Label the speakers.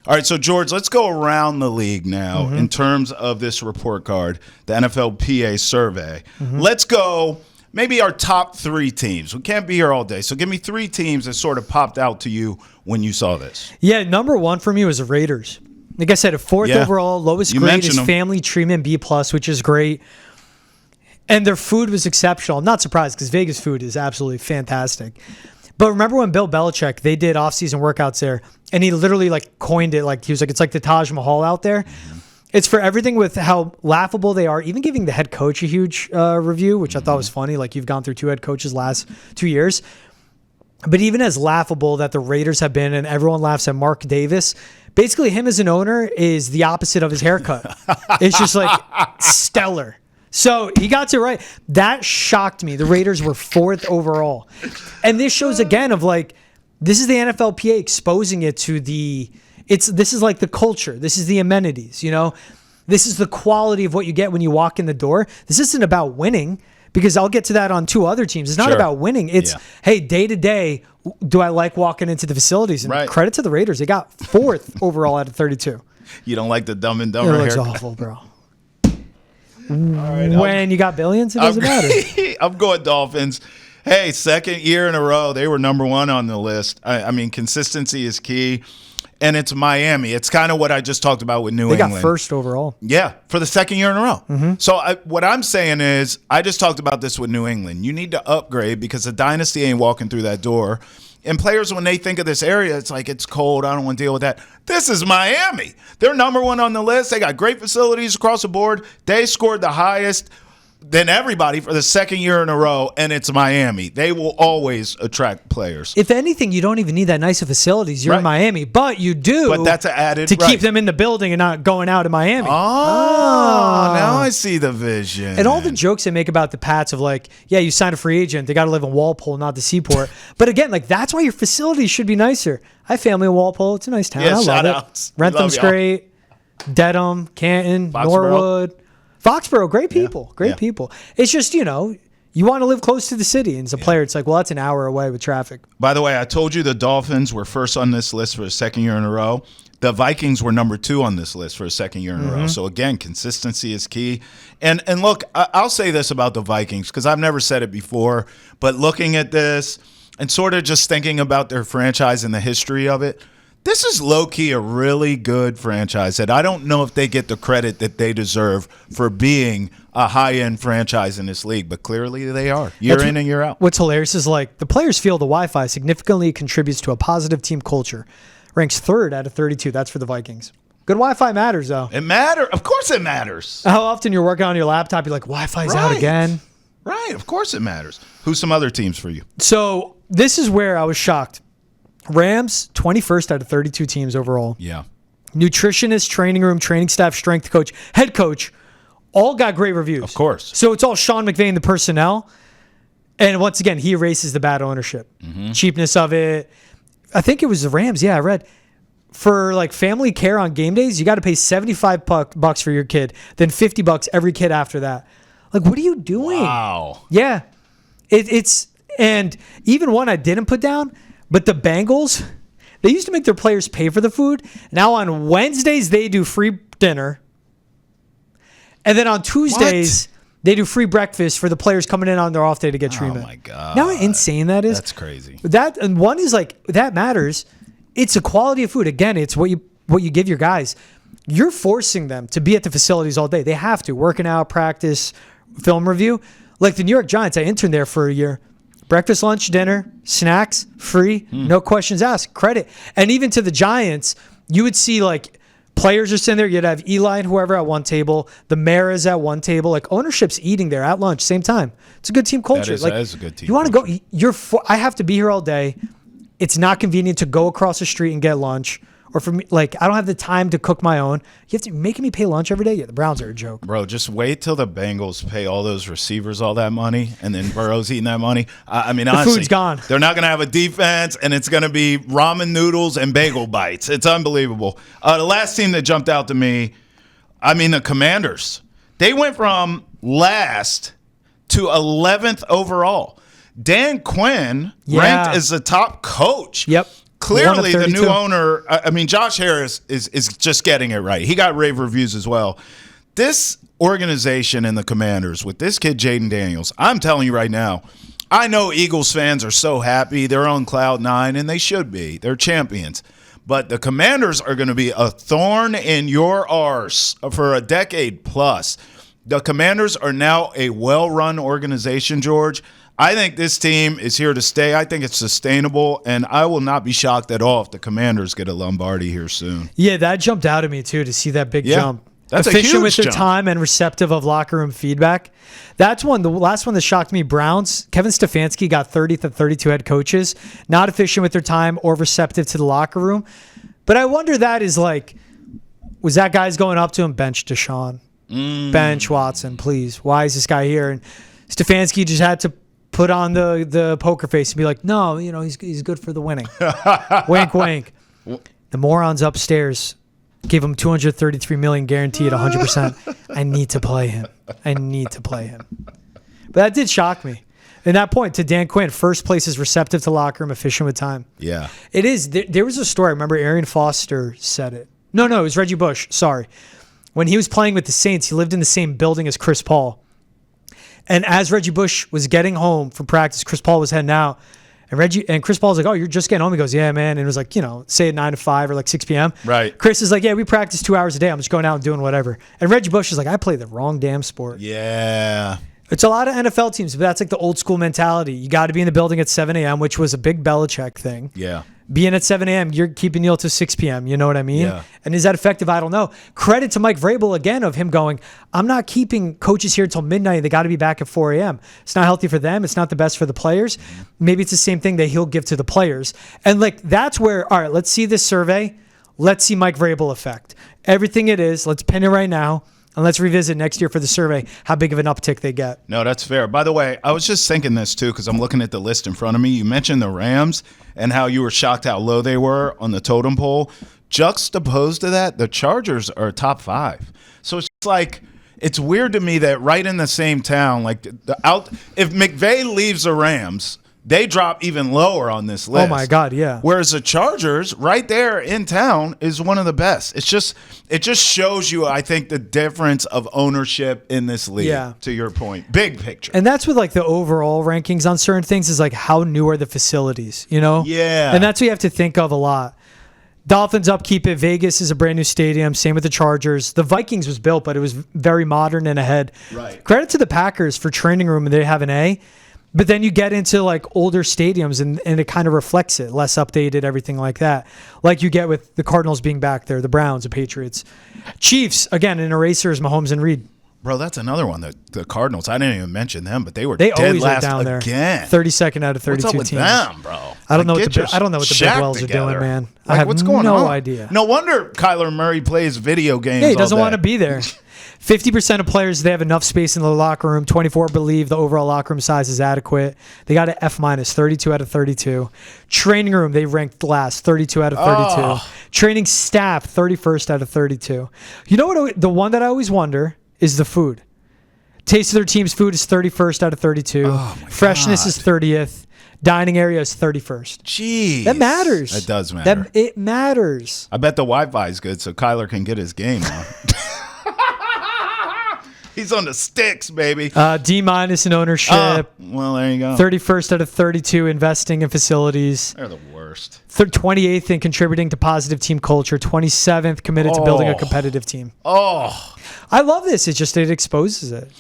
Speaker 1: All right, so George, let's go around the league now in terms of this report card, the NFLPA survey. Let's go maybe our top 3 teams. We can't be here all day, so give me 3 teams that sort of popped out to you when you saw this.
Speaker 2: Yeah, number 1 for me was the Raiders. Like I said, a 4th overall, lowest grade is family treatment B+, which is great. And their food was exceptional. I'm not surprised because Vegas food is absolutely fantastic. But remember when Bill Belichick, they did off-season workouts there, and he literally coined it, he was like, it's like the Taj Mahal out there. It's for everything with how laughable they are, even giving the head coach a huge review, which I thought was funny. Like, you've gone through 2 head coaches last 2 years. But even as laughable that the Raiders have been, and everyone laughs at Mark Davis, basically him as an owner is the opposite of his haircut. It's just stellar. So he got it right. That shocked me. The Raiders were 4th overall. And this shows again of this is the NFLPA exposing it to this is the culture. This is the amenities, This is the quality of what you get when you walk in the door. This isn't about winning, because I'll get to that on 2 other teams. It's not about winning. It's, hey, day to day, do I like walking into the facilities? And credit to the Raiders. They got 4th overall out of 32.
Speaker 1: You don't like the Dumb and Dumber haircut?
Speaker 2: It looks awful, bro. When you got billions, it doesn't matter.
Speaker 1: I'm going Dolphins. Hey, 2nd year in a row, they were number 1 on the list. I mean, consistency is key. And it's Miami. It's kind of what I just talked about with New England.
Speaker 2: They got 1st overall.
Speaker 1: Yeah, for the 2nd year in a row. So what I'm saying is, I just talked about this with New England. You need to upgrade because the dynasty ain't walking through that door. And players, when they think of this area, it's like, it's cold. I don't want to deal with that. This is Miami. They're number 1 on the list. They got great facilities across the board. They scored the highest than everybody for the 2nd year in a row, and it's Miami. They will always attract players.
Speaker 2: If anything, you don't even need that nice of facilities. You're in Miami, but you do.
Speaker 1: But that's added
Speaker 2: to keep them in the building and not going out of Miami.
Speaker 1: Oh, now I see the vision.
Speaker 2: And all the jokes they make about the Pats of you sign a free agent, they got to live in Walpole, not the Seaport. But again, that's why your facilities should be nicer. I have family in Walpole. It's a nice town. I love it. Rentham's great. Dedham, Canton, Norwood. Foxborough, great people. Great people. It's just, you want to live close to the city. And as a player, it's that's an hour away with traffic.
Speaker 1: By the way, I told you the Dolphins were 1st on this list for the 2nd year in a row. The Vikings were number 2 on this list for a 2nd year in a row. So, again, consistency is key. And look, I'll say this about the Vikings because I've never said it before. But looking at this and sort of just thinking about their franchise and the history of it, this is low-key a really good franchise that I don't know if they get the credit that they deserve for being a high-end franchise in this league, but clearly they are, year in and year out.
Speaker 2: What's hilarious is the players feel the Wi-Fi significantly contributes to a positive team culture. Ranks 3rd out of 32. That's for the Vikings. Good Wi-Fi matters, though.
Speaker 1: It matters. Of course it matters.
Speaker 2: How often you're working on your laptop, you're like, Wi-Fi's out again.
Speaker 1: Right, of course it matters. Who's some other teams for you?
Speaker 2: So this is where I was shocked. Rams, 21st out of 32 teams overall.
Speaker 1: Yeah.
Speaker 2: Nutritionist, training room, training staff, strength coach, head coach, all got great reviews.
Speaker 1: Of course.
Speaker 2: So it's all Sean McVay and the personnel. And once again, he erases the bad ownership. Cheapness of it. I think it was the Rams. Yeah, I read. For family care on game days, you got to pay $75 for your kid, then $50 every kid after that. What are you doing?
Speaker 1: Wow.
Speaker 2: Yeah. It's and even one I didn't put down, but the Bengals, they used to make their players pay for the food. Now on Wednesdays, they do free dinner. And then on Tuesdays, they do free breakfast for the players coming in on their off day to get treatment.
Speaker 1: Oh, my God.
Speaker 2: Now how insane that is?
Speaker 1: That's crazy.
Speaker 2: And one is that matters. It's the quality of food. Again, it's what you give your guys. You're forcing them to be at the facilities all day. They have to. Working out, practice, film review. Like the New York Giants, I interned there for a year. Breakfast, lunch, dinner, snacks, free, no questions asked, credit. And even to the Giants, you would see players are sitting there. You'd have Eli and whoever at one table. The mayor is at one table. Ownership's eating there at lunch, same time. It's a good team culture.
Speaker 1: That is a good team.
Speaker 2: You want to go? I have to be here all day. It's not convenient to go across the street and get lunch. Or for me, I don't have the time to cook my own. You have to making me pay lunch every day. Yeah, the Browns are a joke.
Speaker 1: Bro, just wait till the Bengals pay all those receivers all that money, and then Burrow's eating that money. I mean, honestly,
Speaker 2: food's gone.
Speaker 1: They're not going to have a defense, and it's going to be ramen noodles and bagel bites. It's unbelievable. The last team that jumped out to me, the Commanders. They went from last to 11th overall. Dan Quinn ranked as the top coach.
Speaker 2: Yep.
Speaker 1: clearly the new owner, I mean, Josh Harris is just getting it right. He got rave reviews as well. This organization and the Commanders with this kid, Jaden Daniels, I'm telling you right now, I know Eagles fans are so happy. They're on cloud nine, and they should be. They're champions. But the Commanders are going to be a thorn in your arse for a decade plus. The Commanders are now a well-run organization, George. I think this team is here to stay. I think it's sustainable, and I will not be shocked at all if the Commanders get a Lombardi here soon.
Speaker 2: Yeah, that jumped out at me, too, to see that big jump.
Speaker 1: That's
Speaker 2: efficient with their
Speaker 1: jump.
Speaker 2: time and receptive of locker room feedback. That's one. The last one that shocked me, Browns. Kevin Stefanski got 30th of 32 head coaches, not efficient with their time or receptive to the locker room. But I wonder was that guy's going up to him, bench Deshaun, bench Watson, please. Why is this guy here? And Stefanski just had to put on the poker face and be like, no, he's good for the winning. Wink, wink. The morons upstairs gave him $233 million guaranteed 100%. I need to play him. But that did shock me. And that point to Dan Quinn, first place is receptive to locker room, efficient with time.
Speaker 1: Yeah.
Speaker 2: It is. There was a story. I remember Arian Foster said it. No, it was Reggie Bush. Sorry. When he was playing with the Saints, he lived in the same building as Chris Paul. And as Reggie Bush was getting home from practice, Chris Paul was heading out. And Chris Paul's like, oh, you're just getting home? He goes, yeah, man. And it was like, say at 9 to 5 or like 6 p.m.
Speaker 1: Right.
Speaker 2: Chris is like, yeah, we practice 2 hours a day. I'm just going out and doing whatever. And Reggie Bush is like, I play the wrong damn sport.
Speaker 1: Yeah.
Speaker 2: It's a lot of NFL teams, but that's like the old school mentality. You got to be in the building at 7 a.m., which was a big Belichick thing.
Speaker 1: Yeah.
Speaker 2: Being at 7 a.m., you're keeping Neil to 6 p.m. You know what I mean?
Speaker 1: Yeah.
Speaker 2: And is that effective? I don't know. Credit to Mike Vrabel again of him going, I'm not keeping coaches here until midnight. They got to be back at 4 a.m. It's not healthy for them. It's not the best for the players. Maybe it's the same thing that he'll give to the players. And that's where, all right, let's see this survey. Let's see Mike Vrabel effect. Everything it is, let's pin it right now. And let's revisit next year for the survey how big of an uptick they get.
Speaker 1: No, that's fair. By the way, I was just thinking this too because I'm looking at the list in front of me. You mentioned the Rams and how you were shocked how low they were on the totem pole. Juxtaposed to that, the Chargers are top 5. So it's like it's weird to me that right in the same town, if McVay leaves the Rams, they drop even lower on this list.
Speaker 2: Oh my God, yeah.
Speaker 1: Whereas the Chargers, right there in town, is one of the best. It just shows you, I think, the difference of ownership in this league.
Speaker 2: Yeah.
Speaker 1: To your point, big picture.
Speaker 2: And that's with the overall rankings on certain things is how new are the facilities,
Speaker 1: Yeah.
Speaker 2: And that's what you have to think of a lot. Dolphins upkeep it. Vegas is a brand new stadium. Same with the Chargers. The Vikings was built, but it was very modern and ahead.
Speaker 1: Right.
Speaker 2: Credit to the Packers for training room, and they have an A. But then you get into older stadiums and it kind of reflects it, less updated, everything like that. Like you get with the Cardinals being back there, the Browns, the Patriots. Chiefs, again, an eraser is Mahomes and Reed.
Speaker 1: Bro, that's another one. The Cardinals, I didn't even mention them, but they dead
Speaker 2: always
Speaker 1: last
Speaker 2: are down
Speaker 1: again.
Speaker 2: There. 32nd out of 32
Speaker 1: what's up with
Speaker 2: teams.
Speaker 1: Them, bro?
Speaker 2: I don't know what the Big Wells are doing, man. I have
Speaker 1: what's going on?
Speaker 2: No idea.
Speaker 1: No wonder Kyler Murray plays video games.
Speaker 2: Yeah, he doesn't want to be there. 50% of players, they have enough space in the locker room. 24 believe the overall locker room size is adequate. They got an F-, 32 out of 32. Training room, they ranked last, 32 out of 32.
Speaker 1: Oh.
Speaker 2: Training staff, 31st out of 32. You know what? The one that I always wonder is the food. Taste of their team's food is 31st out of 32.
Speaker 1: Oh
Speaker 2: Freshness is 30th. Dining area is 31st.
Speaker 1: Jeez.
Speaker 2: That matters.
Speaker 1: It does matter.
Speaker 2: It matters.
Speaker 1: I bet the Wi-Fi is good so Kyler can get his game on. He's on the sticks, baby.
Speaker 2: D- in ownership.
Speaker 1: Well, there you go.
Speaker 2: 31st out of 32 investing in facilities.
Speaker 1: They're the worst.
Speaker 2: 28th in contributing to positive team culture. 27th committed to building a competitive team.
Speaker 1: Oh.
Speaker 2: I love this. It's just it exposes it.